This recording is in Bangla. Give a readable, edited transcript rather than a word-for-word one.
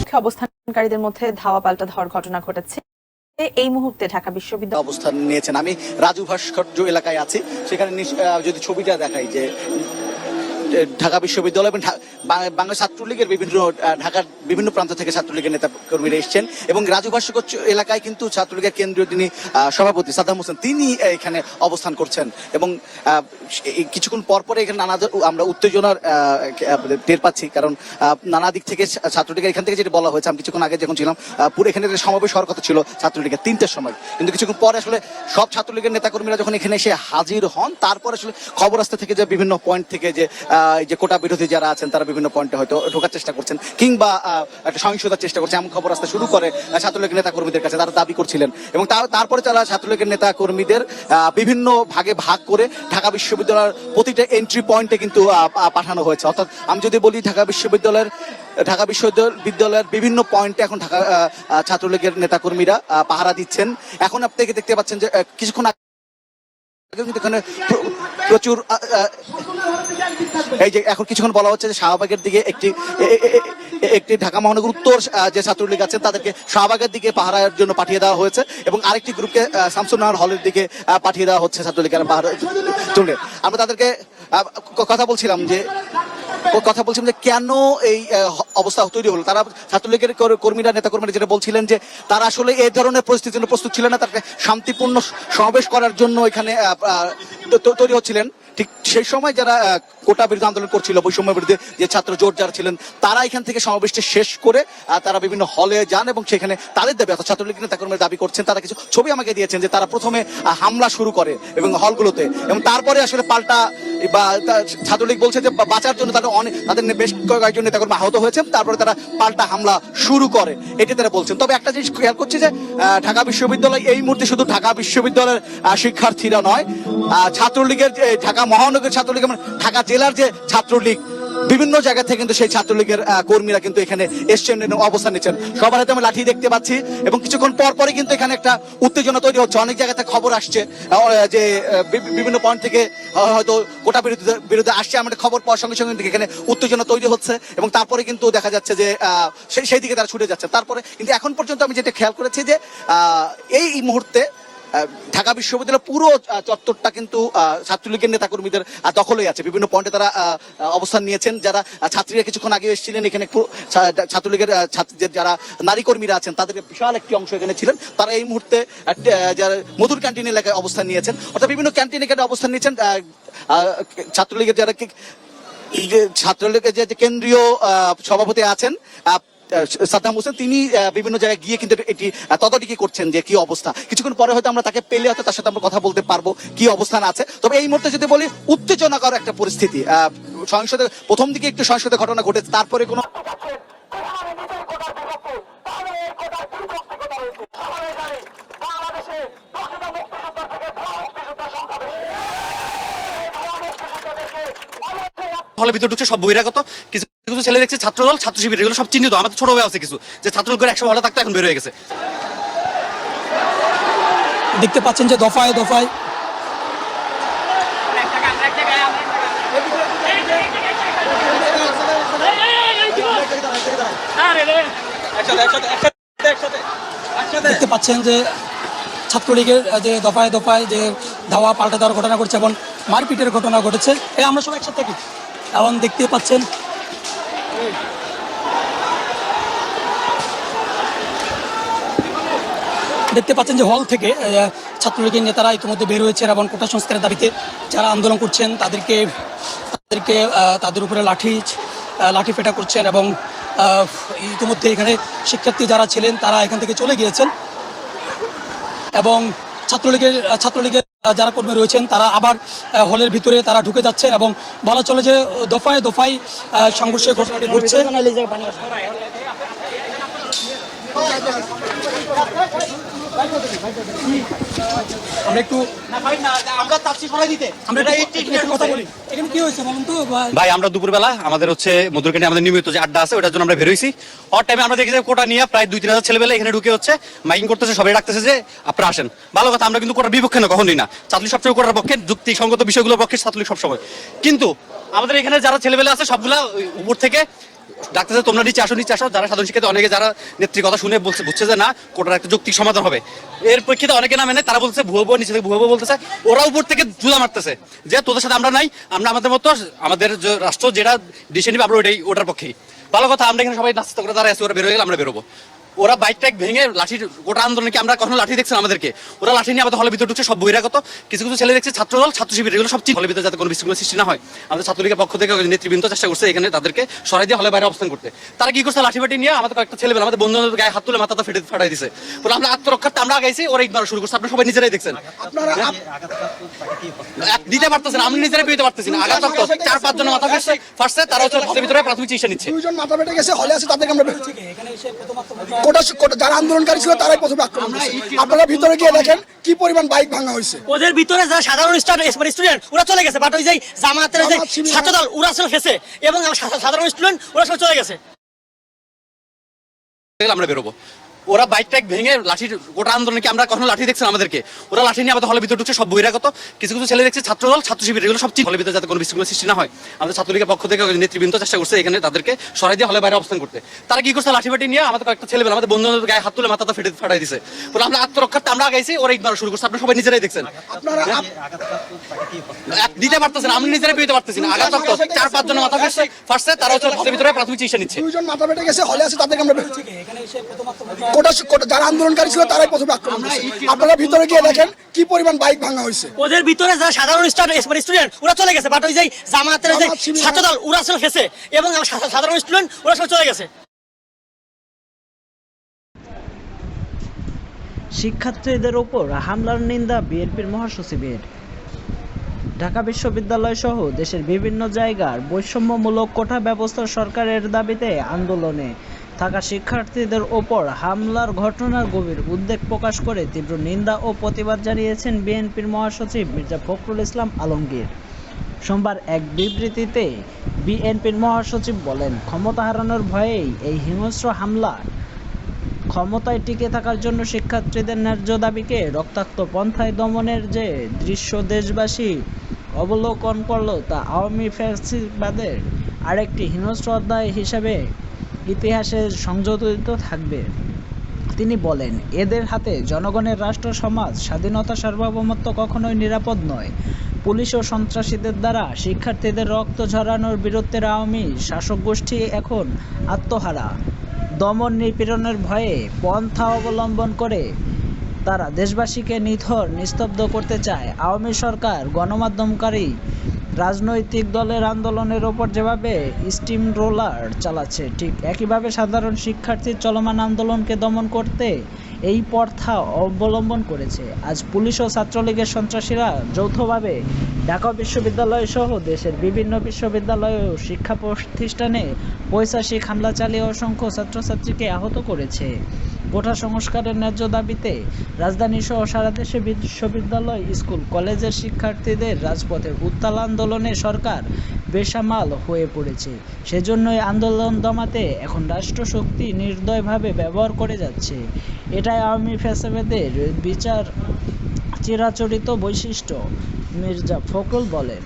মুখে অবস্থানকারীদের মধ্যে ধাওয়া পাল্টা ধাওয়ার ঘটনা ঘটেছে। এই মুহূর্তে ঢাকা বিশ্ববিদ্যালয় অবস্থান নিয়েছেন। আমি রাজু ভাস্কর্য এলাকায় আছি, সেখানে যদি ছবিটা দেখাই যে ঢাকা বিশ্ববিদ্যালয় এবং বাংলা ছাত্রলীগের ঢাকার বিভিন্ন প্রান্ত থেকে ছাত্রলীগের নেতা কর্মীরা এসেছেন এবং রাজু ভাস্কর্য এলাকায় কিন্তু ছাত্রলীগের কেন্দ্রীয় যিনি সভাপতি সাদ্দাম হোসেন তিনি এখানে অবস্থান করছেন এবং কিছুক্ষণ পরে এখানে আমরা উত্তেজনার টের পাচ্ছি, কারণ নানা দিক থেকে ছাত্রলীগের এখান থেকে যেটা বলা হয়েছে, আমি কিছুক্ষণ আগে যখন ছিলাম পুরো এখানে সমাবেশ হওয়ার কথা ছিল ছাত্রলীগের 3টার সময়, কিন্তু কিছুক্ষণ পরে আসলে সব ছাত্রলীগের নেতাকর্মীরা যখন এখানে এসে হাজির হন তারপরে আসলে খবর আসতে থেকে যে বিভিন্ন পয়েন্ট থেকে যে কোটা বিরোধী যারা আছেন তারা বিভিন্ন পয়েন্টে হয়তো ঢোকার চেষ্টা করছেন কিংবা একটা সহিংসতার চেষ্টা করছে এমন খবর আসতে শুরু করে ছাত্রলীগের নেতা কর্মীদের কাছে, তারা দাবি করছিলেন এবং তারপরে তারা ছাত্রলীগের নেতা কর্মীদের বিভিন্ন ভাগে ভাগ করে ঢাকা বিশ্ববিদ্যালয়ের প্রতিটা এন্ট্রি পয়েন্টে কিন্তু পাঠানো হয়েছে। অর্থাৎ আমি যদি বলি ঢাকা বিশ্ববিদ্যালয়ের বিভিন্ন পয়েন্টে এখন ঢাকা ছাত্রলীগের নেতা কর্মীরা পাহারা দিচ্ছেন। এখন আপনাকে দেখতে পাচ্ছেন যে কিছুক্ষণ এখানে প্রচুর এই যে এখন কিছুক্ষণ বলা হচ্ছে যে শাহবাগের দিকে একটি ঢাকা মহানগর উত্তর যে ছাত্রলীগ আছে তাদেরকে শাহবাগের দিকে পাহারার জন্য পাঠিয়ে দেওয়া হয়েছে এবং আরেকটি গ্রুপকে শামসুন্নাহার হলের দিকে পাঠিয়ে দেওয়া হচ্ছে ছাত্রলীগের পাহারা তুলে। আমরা তাদেরকে কথা বলছিলাম যে কেন এই অবস্থা তৈরি হলো। তারা ছাত্রলীগের কর্মীরা নেতা কর্মীরা যেটা বলছিলেন যে তারা আসলে এই ধরনের পরিস্থিতির জন্য প্রস্তুত ছিলেন না, তাকে শান্তিপূর্ণ সমাবেশ করার জন্য এখানে তৈরি হচ্ছিলেন। ঠিক সেই সময় যারা কোটা বিরোধী আন্দোলন করছিল, বৈষম্য বিরুদ্ধে যে ছাত্র জোট যারা ছিলেন, তারা এখান থেকে সমাবেশটি শেষ করে তারা বিভিন্ন হলে যান এবং সেখানে তাদের দাবি, অর্থাৎ ছাত্রলীগের নেতা কর্মীরা দাবি করছেন, তারা কিছু ছবি আমাকে দিয়েছেন যে তারা প্রথমে হামলা শুরু করে এবং হলগুলোতে এবং তারপরে আসলে পাল্টা বা ছাত্রলীগ বলছে যে বাঁচার জন্য তাদের বেশ কয়েকজন নেতা কর্মী আহত হয়েছেন, তারপরে তারা পাল্টা হামলা শুরু করে, এটি তারা বলছেন। তবে একটা জিনিস খেয়াল করছি যে ঢাকা বিশ্ববিদ্যালয় এই মুহূর্তে শুধু ঢাকা বিশ্ববিদ্যালয়ের শিক্ষার্থীরা নয়, ছাত্রলীগের ঢাকা মহানগর ছাত্রলীগ এবং ঢাকা জেলার যে ছাত্রলীগ বিভিন্ন জায়গা থেকে কিন্তু সেই ছাত্রলীগের কর্মীরা কিন্তু এখানে এসছেন এবং অবস্থান নিচ্ছেন। সবার হাতে আমি লাঠি দেখতে পাচ্ছি এবং কিছুক্ষণ পরে কিন্তু এখানে একটা উত্তেজনা তৈরি হচ্ছে। অনেক জায়গা থেকে খবর আসছে যে বিভিন্ন পয়েন্ট থেকে হয়তো কোটা বিরুদ্ধে আসছে, আমাদের খবর পাওয়ার সঙ্গে সঙ্গে এখানে উত্তেজনা তৈরি হচ্ছে এবং তারপরে কিন্তু দেখা যাচ্ছে যে সেই দিকে তারা ছুটে যাচ্ছে। তারপরে কিন্তু এখন পর্যন্ত আমি যেটা খেয়াল করেছি যে এই মুহূর্তে ঢাকা বিশ্ববিদ্যালয়ের পুরো চত্বরটা কিন্তু ছাত্রলীগের নেতা কর্মীদের দখলেই আছে। বিভিন্ন পয়েন্টে তারা অবস্থান নিয়েছেন। যারা ছাত্রীরা কিছুক্ষণ আগে এসেছিলেন এখানে, ছাত্রলীগের যারা নারী কর্মীরা আছেন তাদের বিশাল একটি অংশ এখানে ছিলেন, তারা এই মুহূর্তে যারা মধুর ক্যান্টিন এলাকায় অবস্থান নিয়েছেন, অর্থাৎ বিভিন্ন ক্যান্টিন এখানে অবস্থান নিয়েছেন। ছাত্রলীগের ছাত্রলীগের যে কেন্দ্রীয় সভাপতি আছেন সাদ্দাম হোসেন, তিনি বিভিন্ন জায়গায় গিয়ে কিন্তু এটি তদারকি করছেন যে কি অবস্থা। কিছুক্ষণ পরে হয়তো আমরা তাকে পেলে হয়তো তার সাথে আমরা কথা বলতে পারবো কি অবস্থান আছে। তবে এই মুহূর্তে যদি বলি উত্তেজনাকর একটা পরিস্থিতি, সহিংসতা প্রথম দিকে একটু সহিংসতা ঘটনা ঘটেছে, তারপরে কোনো হলের ভিতরে ঢুকছে সব বহিরাগত, কিছু কিছু ছেলে দেখছে ছাত্রদল ছাত্র শিবির, এগুলো সব চিহ্নিত। আমাদের ছোট ভাই আছে কিছু যে ছাত্রদল একসময় হলে থাকতো, এখন বের হয়ে গেছে। দেখতে পাচ্ছেন যে দফায় দফায় দেখতে পাচ্ছেন যে ছাত্রলীগের যে দফায় দফায় যে ধাওয়া পাল্টা দেওয়ার ঘটনা ঘটছে এবং মারপিটের ঘটনা ঘটেছে। আমরা সবাই একসাথে থাকি এবং দেখতে পাচ্ছেন যে হল থেকে ছাত্রলীগের নেতারা ইতিমধ্যে বের হয়েছেন এবং কোটা সংস্কারের দাবিতে যারা আন্দোলন করছেন তাদেরকে তাদের উপরে লাঠি পেটা করছেন এবং ইতিমধ্যে এখানে শিক্ষার্থী যারা ছিলেন তারা এখান থেকে চলে গিয়েছেন এবং ছাত্রলীগের যারা কর্মী রয়েছেন তারা আবার হলের ভিতরে তারা ঢুকে যাচ্ছেন এবং বলা চলে যে দফায় দফায় সংঘর্ষের ঘটনাটি ঘটছে। আমরা একটু কথা বলি, এখানে কি হয়েছে বলুন তো ভাই। আমরা দুপুরবেলা আমাদের মধুর ক্যান্টিনে আমাদের নিয়মিত যে আড্ডা আছে ওটার জন্য আমরা বেরোইছি। ওর টাইমে আমরা দেখি যে কোটা নিয়ে প্রায় 2-3 হাজার ছেলেবেলা এখানে ঢুকে মাইকিং করতেছে, সবাই ডাকতেছে যে আপনারা আসেন। ভালো কথা, আমরা কিন্তু কোটার বিপক্ষে না, কখনোই না। ছাত্রলীগ সবসময় কোটার পক্ষে, যুক্তিসঙ্গত বিষয়গুলোর পক্ষে ছাত্রলীগ সবসময়। কিন্তু আমাদের এখানে যারা ছেলেবেলা আছে সবগুলা উপর থেকে ডাক্তার তোমরা নিচে আসো যারা সাধারণ শিক্ষার্থী অনেকে যারা নেত্রীর কথা শুনে বলছে বুঝছে যে না কোটার একটা যৌক্তিক সমাধান হবে, এর প্রেক্ষিতে অনেকে না মেনে তারা বলছে ভুয়ো নিচে থেকে ভুয়ো বলতেছে, ওরা উপর থেকে জুলা মারতেছে যে তোদের সাথে আমরা নাই, আমরা আমাদের মতো আমাদের যে রাষ্ট্র যেটা ডিসিশন নিবে আমরা ওটার পক্ষেই। ভালো কথা, আমরা এখানে সবাই নাস্তা করে তারা এসে ওরা বেরোয় গেলে আমরা বেরোবো। ওরা বাইক টাইক ভেঙে লাঠির গোটা আন্দোলনকে আমরা কখনো লাঠি দেখছেন আমাদেরকে, ওরা লাঠি নিয়ে আমাদের হলের ভিতরে ঢুকছে, সব বহিরাগত কিছু কিছু ছেলে দেখছে ছাত্র দল ছাত্র শিবির এগুলো সব হলের ভিতরে যাতে কোনো বিশৃঙ্খলা সৃষ্টি না হয় আমাদের ছাত্রলীগের পক্ষ থেকে নেতৃবৃন্দ চেষ্টা করছে এখানে তাদেরকে সরাই দিয়ে হলে বাইরে অবস্থান করতে। তারা কি করছে, লাঠি বাটি নিয়ে আমাদের কয়েকটা ছেলে আমাদের বন্ধু গায়ে হাত তুলে মাথাটা ফাটাই দিছে, বলে আমরা আত্মরক্ষার্থে আমরা আগাইছি, ওরা ইট মারা শুরু করছে, আপনারা সবাই নিজেরাই দেখছেন। দিতে পারতেছেন, আমি নিজেরাই পেতে পারতেছি না, আঘাত 4-5 জন মাথা ফাটছে, তারা হচ্ছে হলের ভিতরে প্রাথমিক চিকিৎসা নিচ্ছে। 2 জন মাথা ফেটে গেছে, হলে আছে তাদেরকে আমরা যারা আন্দোলনকারী ছিল তারাই প্রথমে আক্রমণ করেছে। আপনারা ভিতরে গিয়ে দেখেন কি পরিমাণ বাইক ভাঙা হয়েছে। ওদের ভিতরে যারা সাধারণ স্টুডেন্ট ওরা চলে গেছে, বাট ওই যে জামাতের যে ছাত্র দল ওরা ছিল ফেসে, এবং সাধারণ স্টুডেন্ট ওরা সব চলে গেছে। আমরা বেরোবো। ওরা বাইক টাইক ভেঙে লাঠির গোটা আন্দোলনকে আমরা কখনো লাঠি দেখছেন আমাদেরকে, ওরা লাঠি নিয়ে আমাদের হলের ভিতরে ঢুকছে, সব বহিরাগত কিছু কিছু ছেলে দেখছে ছাত্র দল ছাত্র শিবির এগুলো সব হলের ভিতরে যাতে কোনো বিশৃঙ্খলা সৃষ্টি না হয় আমাদের ছাত্রলীগের পক্ষ থেকে নেতৃবৃন্দ চেষ্টা করছে এখানে তাদেরকে সরাই দিয়ে হলে বাইরে অবস্থান করতে। তারা কি করছে, লাঠি বাটি নিয়ে আমাদের কয়েকটা ছেলে আমাদের বন্ধু গায়ে হাত তুলে মাথাটা ফাটাই দিছে, বলে আমরা আত্মরক্ষার্থে আমরা আগাইছি, ওরা ইট মারা শুরু করছে, আপনারা সবাই নিজেরাই দেখছেন। দিতে পারতেছেন, আমি নিজেরাই পেতে পারতেছি না, আঘাত 4-5 জন মাথা ফাটছে, তারা হচ্ছে হলের ভিতরে প্রাথমিক চিকিৎসা নিচ্ছে। 2 জন মাথা ফেটে গেছে, হলে আছে তাদেরকে আমরা যারা আন্দোলনকারী ছিল তারাই প্রথমে আক্রমণ করেছে। আপনারা ভিতরে গিয়ে দেখেন কি পরিমাণ বাইক ভাঙা হয়েছে। ওদের ভিতরে যারা সাধারণ স্টুডেন্ট ওরা চলে গেছে, বাট ওই যে জামাতের যে ছাত্র দল ওরা ছিল ফেসে, এবং সাধারণ স্টুডেন্ট ওরা সব চলে গেছে। শিক্ষার্থীদের ওপর হামলার নিন্দা বিএনপির মহাসচিবের। ঢাকা বিশ্ববিদ্যালয় সহ দেশের বিভিন্ন জায়গার বৈষম্যমূলক কোটা ব্যবস্থা সরকারের দাবিতে আন্দোলনে থাকা শিক্ষার্থীদের ওপর হামলার ঘটনার গভীর উদ্বেগ প্রকাশ করে তীব্র নিন্দা ও প্রতিবাদ জানিয়েছেন বিএনপির মহাসচিব মির্জা ফখরুল ইসলাম আলমগীর। সোমবার এক বিবৃতিতে বিএনপির মহাসচিব বলেন, ক্ষমতা হারানোর ভয়েই এই হিংস্র হামলা। ক্ষমতায় টিকে থাকার জন্য শিক্ষার্থীদের ন্যায্য দাবিকে রক্তাক্ত পন্থায় দমনের যে দৃশ্য দেশবাসী অবলোকন করল তা আওয়ামী ফ্যাসিবাদের আরেকটি হিংস্র অধ্যায় হিসেবে ইতিহাসে সংযোজিত থাকবে। তিনি বলেন, এদের হাতে জনগণের রাষ্ট্র, সমাজ, স্বাধীনতা, সার্বভৌমত্ব কখনোই নিরাপদ নয়। পুলিশ ও সন্ত্রাসীদের দ্বারা শিক্ষার্থীদের রক্ত ঝরানোর বীরত্বের আওয়ামী শাসক গোষ্ঠী এখন আত্মহারা। দমন নিপীড়নের ভয়ে পন্থা অবলম্বন করে তারা দেশবাসীকে নিথর নিস্তব্ধ করতে চায়। আওয়ামী সরকার গণমাধ্যমকারী রাজনৈতিক দলের আন্দোলনের ওপর যেভাবে স্টিম রোলার চালাচ্ছে, ঠিক একইভাবে সাধারণ শিক্ষার্থীর চলমান আন্দোলনকে দমন করতে এই পন্থা অবলম্বন করেছে। আজ পুলিশ ও ছাত্রলীগের সন্ত্রাসীরা যৌথভাবে ঢাকা বিশ্ববিদ্যালয় সহ দেশের বিভিন্ন বিশ্ববিদ্যালয় ও শিক্ষা প্রতিষ্ঠানে পৈশাচিক হামলা চালিয়ে অসংখ্য ছাত্রছাত্রীকে আহত করেছে। কোটা সংস্কারের ন্যায্য দাবিতে রাজধানী সহ সারা দেশে বিশ্ববিদ্যালয়, স্কুল, কলেজের শিক্ষার্থীদের রাজপথের উত্তাল আন্দোলনে সরকার বেসামাল হয়ে পড়েছে। সেজন্যই আন্দোলন দমাতে এখন রাষ্ট্রশক্তি নির্দয়ভাবে ব্যবহার করে যাচ্ছে। এটাই আওয়ামী ফ্যাসিবাদের বিচার চিরাচরিত বৈশিষ্ট্য, মির্জা ফখরুল বলেন।